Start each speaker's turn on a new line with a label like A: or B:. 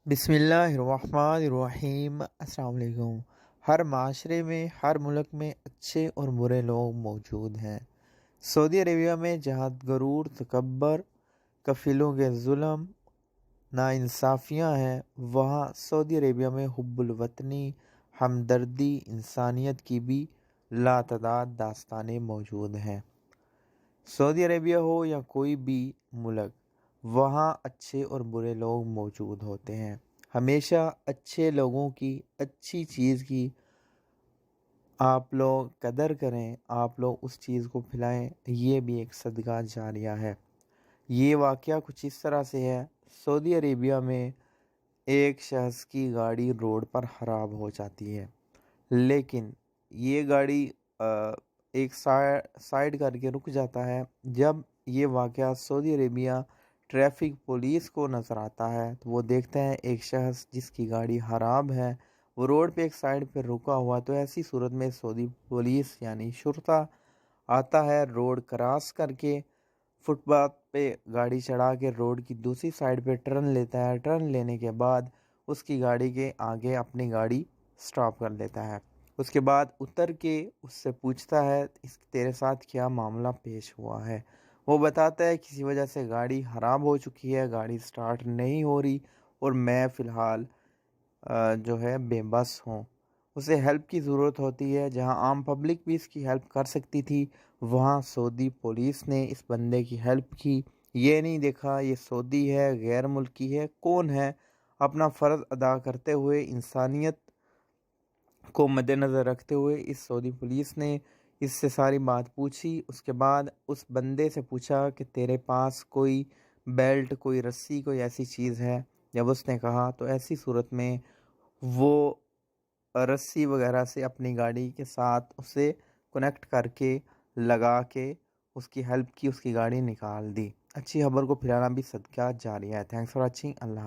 A: बिस्मिल्लाहिर्रहमानिर्रहीम। अस्सलाम वालेकुम। हर माशरे में, हर मुल्क में अच्छे और बुरे लोग मौजूद हैं। सऊदी अरेबिया में जहाँ गरूर, तकब्बर, कफिलों के जुल्म, नाइंसाफ़ियाँ हैं, वहाँ सऊदी अरेबिया में हुब्बुल वतनी, हमदर्दी, इंसानियत की भी लातदाद दास्तानें मौजूद हैं। सऊदी अरेबिया हो या कोई भी मुल्क, वहाँ अच्छे और बुरे लोग मौजूद होते हैं। हमेशा अच्छे लोगों की, अच्छी चीज़ की आप लोग कदर करें, आप लोग उस चीज़ को खिलाएं, ये भी एक सदका जारिया है। ये वाक़या कुछ इस तरह से है। सऊदी अरेबिया में एक शख्स की गाड़ी रोड पर ख़राब हो जाती है, लेकिन ये गाड़ी एक साइड करके रुक जाता है। जब ये वाक़या सऊदी अरेबिया ट्रैफिक पुलिस को नज़र आता है तो वो देखते हैं एक शख्स जिसकी गाड़ी ख़राब है वो रोड पे एक साइड पे रुका हुआ। तो ऐसी सूरत में सऊदी पुलिस यानी शुर्ता आता है, रोड क्रॉस करके फुटपाथ पे गाड़ी चढ़ा के रोड की दूसरी साइड पे टर्न लेता है। टर्न लेने के बाद उसकी गाड़ी के आगे अपनी गाड़ी स्टॉप कर लेता है। उसके बाद उतर के उससे पूछता है इस तेरे साथ क्या मामला पेश हुआ है। वो बताता है किसी वजह से गाड़ी ख़राब हो चुकी है, गाड़ी स्टार्ट नहीं हो रही और मैं फ़िलहाल जो है बेबस हूँ। उसे हेल्प की ज़रूरत होती है। जहाँ आम पब्लिक भी इसकी हेल्प कर सकती थी, वहाँ सऊदी पुलिस ने इस बंदे की हेल्प की। ये नहीं देखा ये सऊदी है, गैर मुल्की है, कौन है। अपना फ़र्ज़ अदा करते हुए, इंसानियत को मद्देनज़र रखते हुए इस सऊदी पुलिस ने इससे सारी बात पूछी। उसके बाद उस बंदे से पूछा कि तेरे पास कोई बेल्ट, कोई रस्सी, कोई ऐसी चीज़ है। जब उसने कहा तो ऐसी सूरत में वो रस्सी वगैरह से अपनी गाड़ी के साथ उसे कनेक्ट करके लगा के उसकी हेल्प की, उसकी गाड़ी निकाल दी। अच्छी खबर को फैलाना भी सदका जारिया है। Thanks for watching. अल्लाह।